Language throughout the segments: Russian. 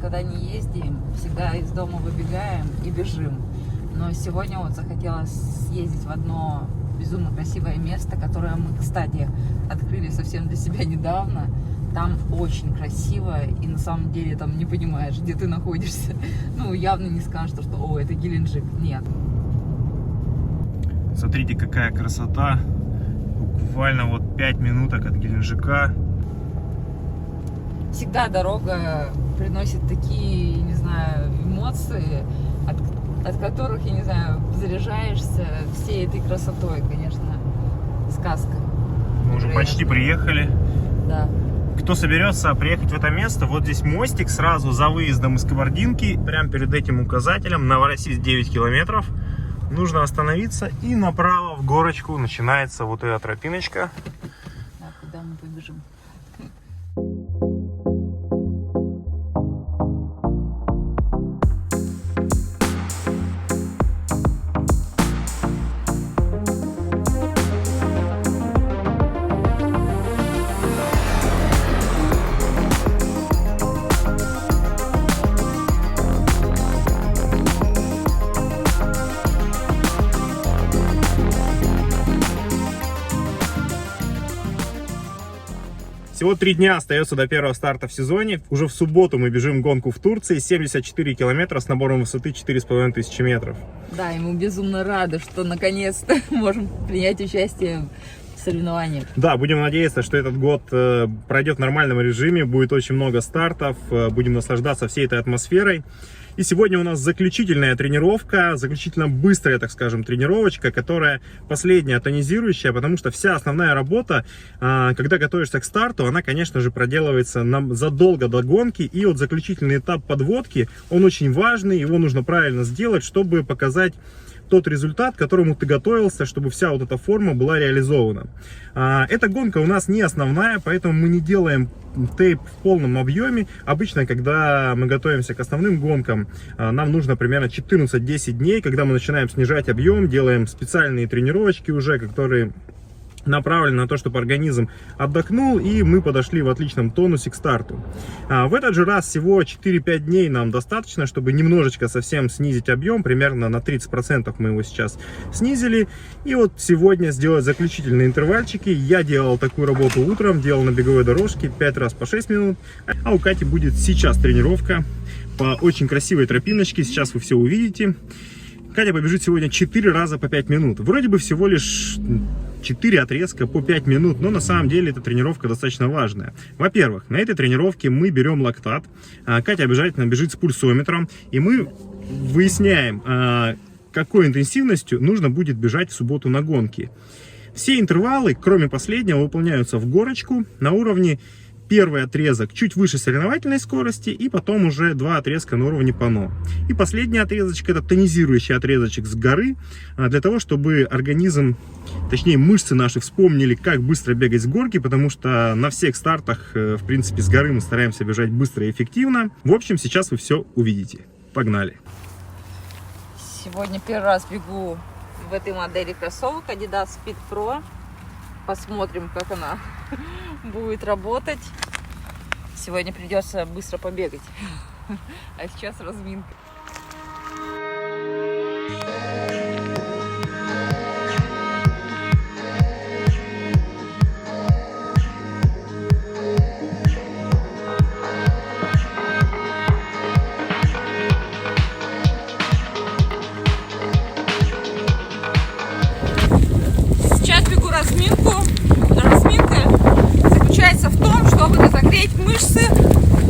никогда не ездим, всегда из дома выбегаем и бежим. Но сегодня вот захотелось съездить в одно безумно красивое место, которое мы, кстати, открыли совсем для себя недавно. Там очень красиво, и на самом деле там не понимаешь, где ты находишься. Ну, явно не скажешь, что о, это Геленджик. Нет. Смотрите, какая красота. Буквально вот 5 минуток от Геленджика. Всегда дорога приносит такие, не знаю, эмоции, от которых, я не знаю, заряжаешься всей этой красотой, конечно. Сказка. Мы уже почти приехали. Да. Кто соберется приехать в это место, вот здесь мостик сразу за выездом из Кабардинки, прямо перед этим указателем, Новороссийск 9 километров. Нужно остановиться и направо в горочку начинается вот эта тропиночка. Да, куда мы побежим? Всего 3 дня остается до первого старта в сезоне. Уже в субботу мы бежим гонку в Турции. 74 километра с набором высоты 4500 метров. Да, и мы безумно рады, что наконец-то можем принять участие в соревнованиях. Да, будем надеяться, что этот год пройдет в нормальном режиме. Будет очень много стартов. Будем наслаждаться всей этой атмосферой. И сегодня у нас заключительная тренировка, заключительно быстрая, так скажем, тренировочка, которая последняя, тонизирующая, потому что вся основная работа, когда готовишься к старту, она, конечно же, проделывается задолго до гонки. И вот заключительный этап подводки, он очень важный, его нужно правильно сделать, чтобы показать тот результат, к которому ты готовился, чтобы вся вот эта форма была реализована. Эта гонка у нас не основная, поэтому мы не делаем тейп в полном объеме. Обычно, когда мы готовимся к основным гонкам, нам нужно примерно 14-10 дней, когда мы начинаем снижать объем, делаем специальные тренировочки уже, которые направлены на то, чтобы организм отдохнул, и мы подошли в отличном тонусе к старту. В этот же раз всего 4-5 дней нам достаточно, чтобы немножечко совсем снизить объем, примерно на 30% мы его сейчас снизили. И вот сегодня сделать заключительные интервальчики. Я делал такую работу утром, делал на беговой дорожке 5 раз по 6 минут, а у Кати будет сейчас тренировка по очень красивой тропиночке, сейчас вы все увидите. Катя побежит сегодня 4 раза по 5 минут. Вроде бы всего лишь 4 отрезка по 5 минут, но на самом деле эта тренировка достаточно важная. Во-первых, на этой тренировке мы берем лактат. Катя обязательно бежит с пульсометром, и мы выясняем, какой интенсивностью нужно будет бежать в субботу на гонке. Все интервалы, кроме последнего, выполняются в горочку на уровне. Первый отрезок чуть выше соревновательной скорости, и потом уже 2 отрезка на уровне пано. И последний отрезочек — это тонизирующий отрезочек с горы, для того, чтобы организм, точнее мышцы наши, вспомнили, как быстро бегать с горки, потому что на всех стартах, в принципе, с горы мы стараемся бежать быстро и эффективно. В общем, сейчас вы все увидите. Погнали! Сегодня первый раз бегу в этой модели кроссовок Adidas Speed Pro. Посмотрим, как она будет работать. Сегодня придется быстро побегать. А сейчас разминка. Сейчас бегу разминку. Разминка заключается в том, чтобы разогреть мышцы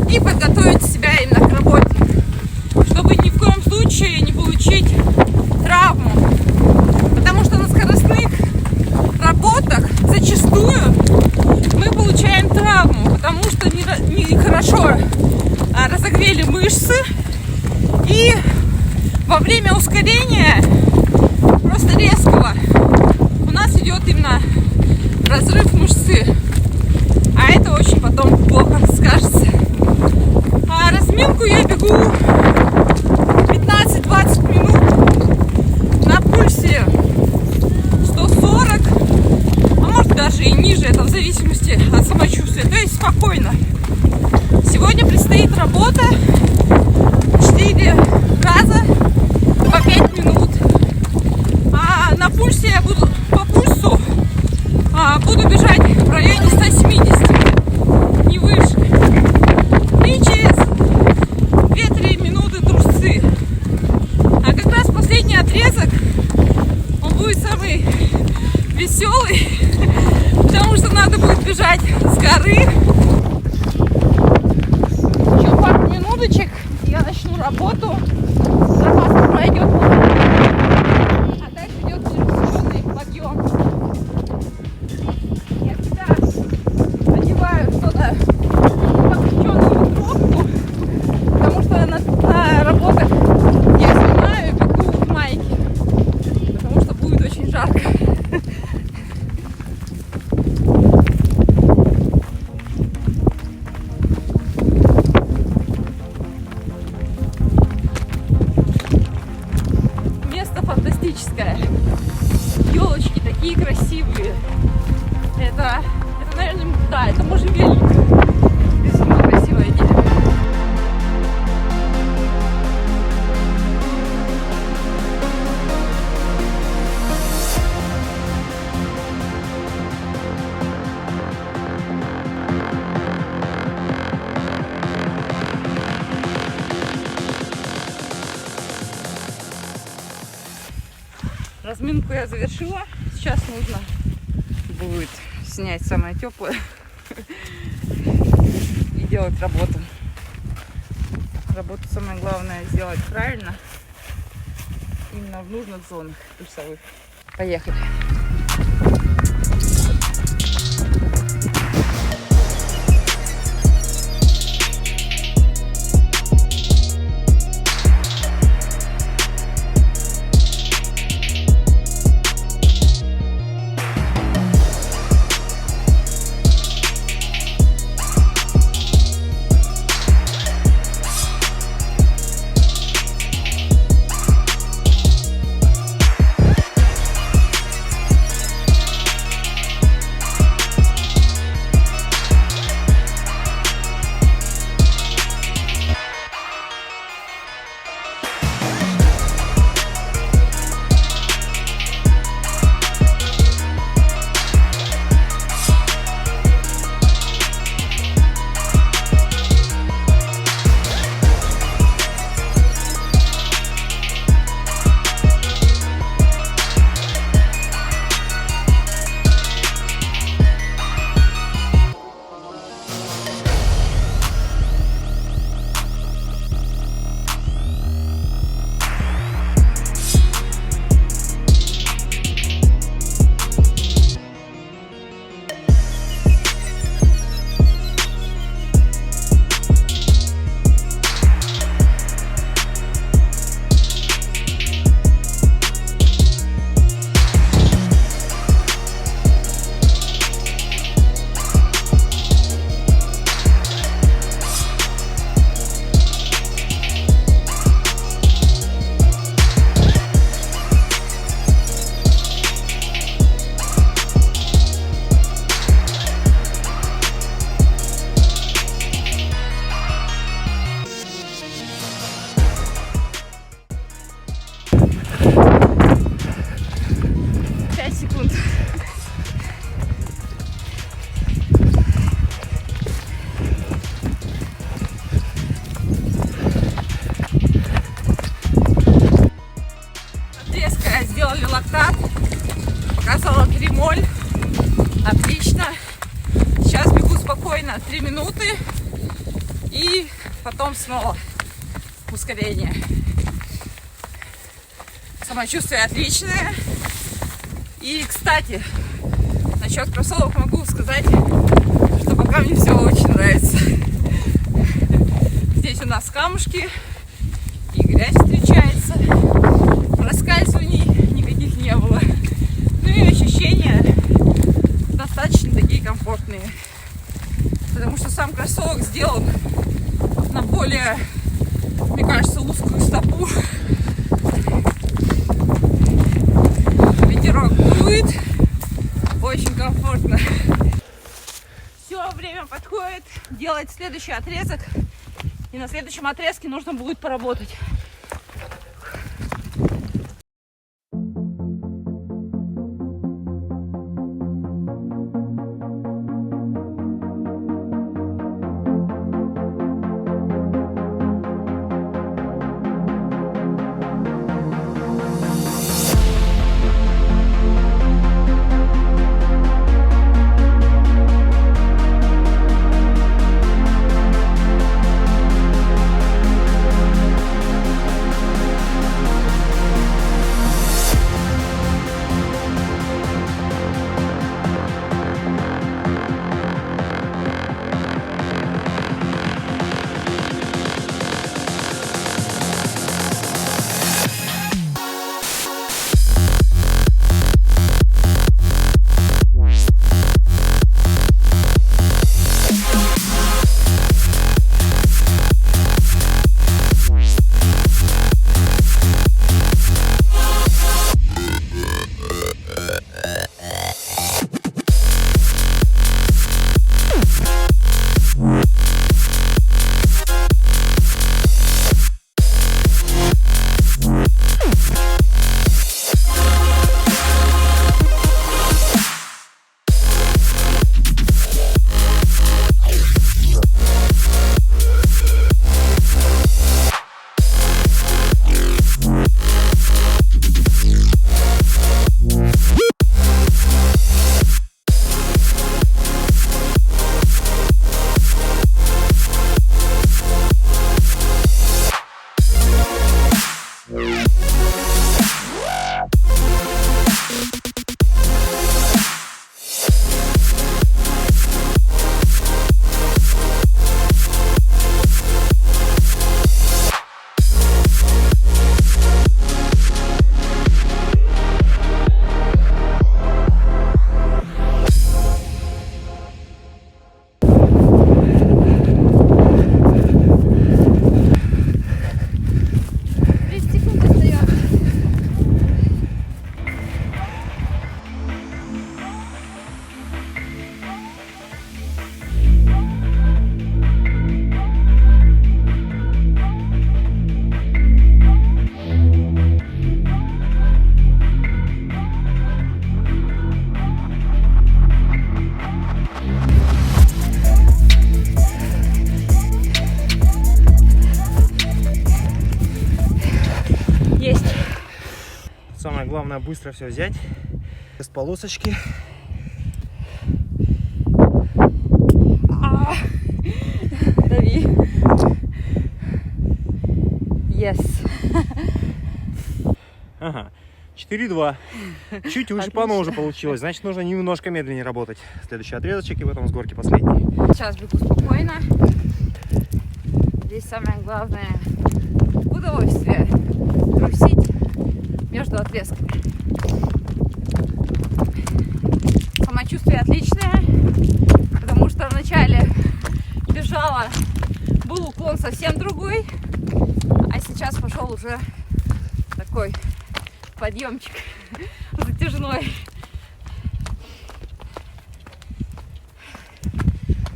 и подготовить себя именно к работе, чтобы ни в коем случае не получить травму, потому что на скоростных работах зачастую мы получаем травму, потому что нехорошо разогрели мышцы, и во время ускорения просто резкого у нас идет именно разрыв мышцы, а это очень потом плохо скажется. А разминку я бегу 15-20 минут на пульсе 140, а может даже и ниже, это в зависимости от самочувствия, то есть спокойно. Сегодня предстоит работа запас пройдет, а дальше идет завершенный подъем. Я всегда одеваю что-то облегченную ветровку, потому что на работах я снимаю и бегу в майке, потому что будет очень жарко. Место фантастическое. Елочки такие красивые. Это, наверное, да, это можжевельник. Безумно красивое дерево. Разминку я завершила. Сейчас нужно будет снять самое теплое и делать работу. Работу самое главное сделать правильно, именно в нужных зонах пульсовых. Поехали. Сделали лактат, показала 3 моль, отлично. Сейчас бегу спокойно 3 минуты и потом снова ускорение. Самочувствие отличное. И, кстати, насчет кроссовок могу сказать, что пока мне все очень нравится. Здесь у нас камушки и грязь встречается. Проскальзываний никаких не было. Ну и ощущения достаточно такие комфортные. Потому что сам кроссовок сделан на более, мне кажется, узкую стопу. Ветерок дует. Очень комфортно. Все, время подходит делать следующий отрезок. И на следующем отрезке нужно будет поработать. Самое главное быстро все взять. Без полосочки. Дави. Yes. Ага. 4-2. Чуть выше по ножу получилось. Значит, нужно немножко медленнее работать. Следующий отрезочек и потом с горки последний. Сейчас бегу спокойно. Здесь самое главное удовольствие трусить между отрезками. Самочувствие отличное, потому что вначале бежала, был уклон совсем другой, а сейчас пошел уже такой подъемчик затяжной.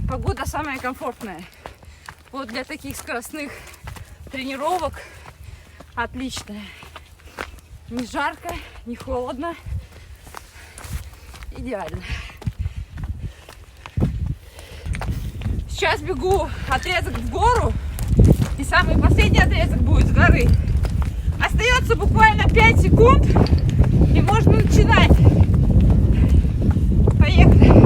Погода самая комфортная. Вот для таких скоростных тренировок отличная. Не жарко, не холодно. Идеально. Сейчас бегу отрезок в гору. И самый последний отрезок будет с горы. Остается буквально 5 секунд. И можно начинать. Поехали.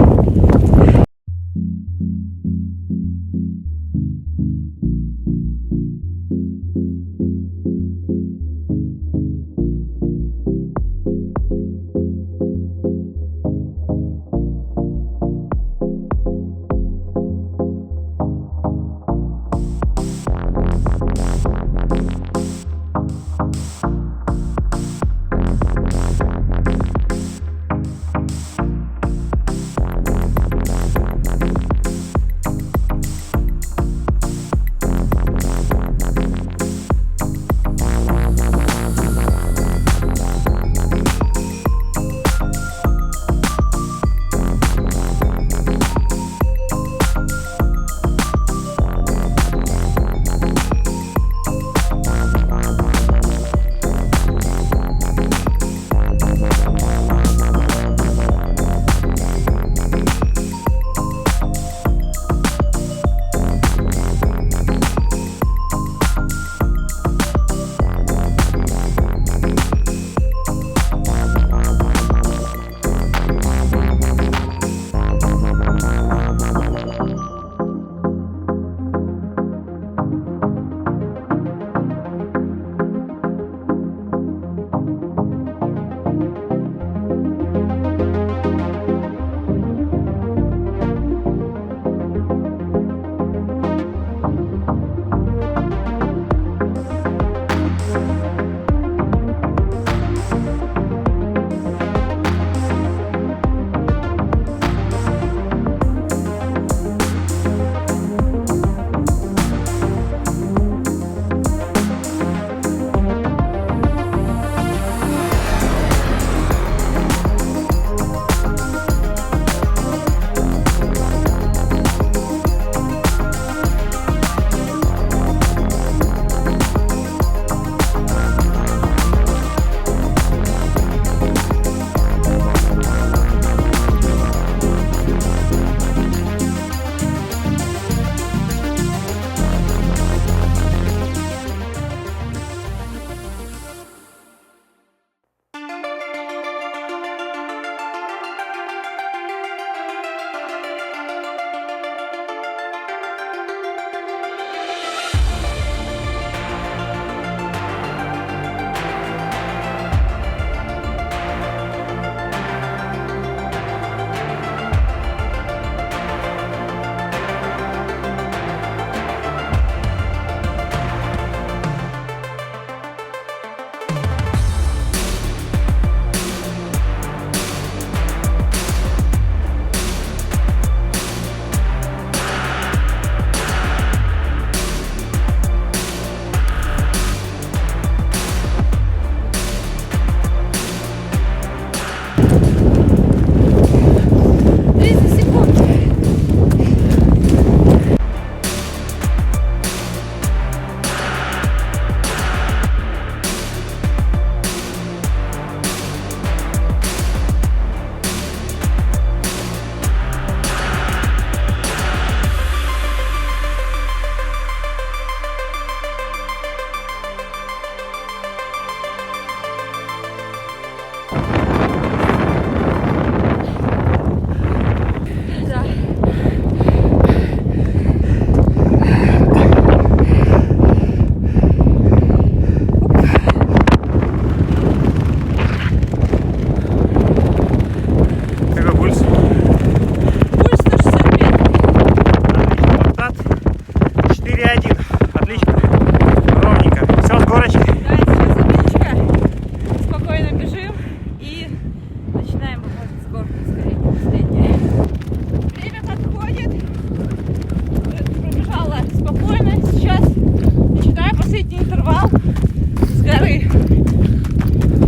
горы.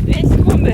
2 секунды.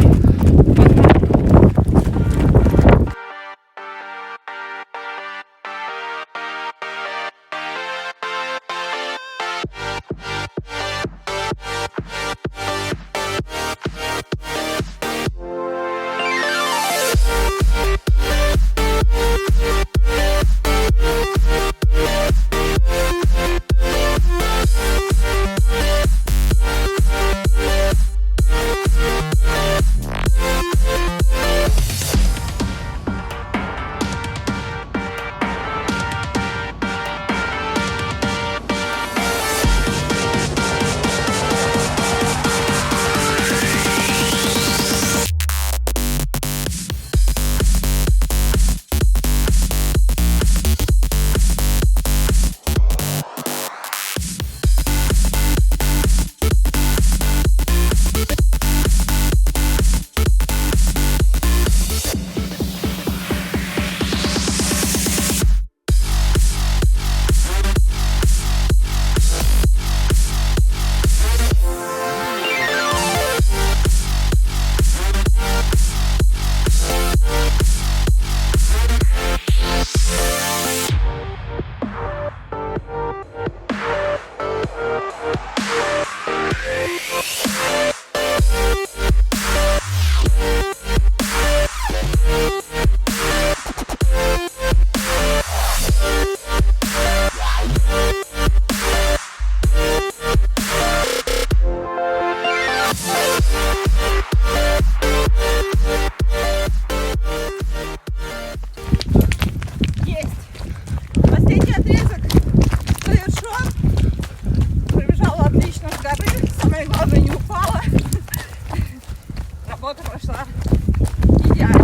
Последний отрезок завершен. Пробежала отлично с горы. Самое главное, не упала. Работа прошла идеально.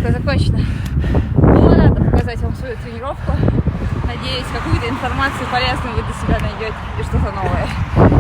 тренировка закончена. Было рада показать вам свою тренировку. Надеюсь, какую-то информацию полезную вы для себя найдете и что-то новое.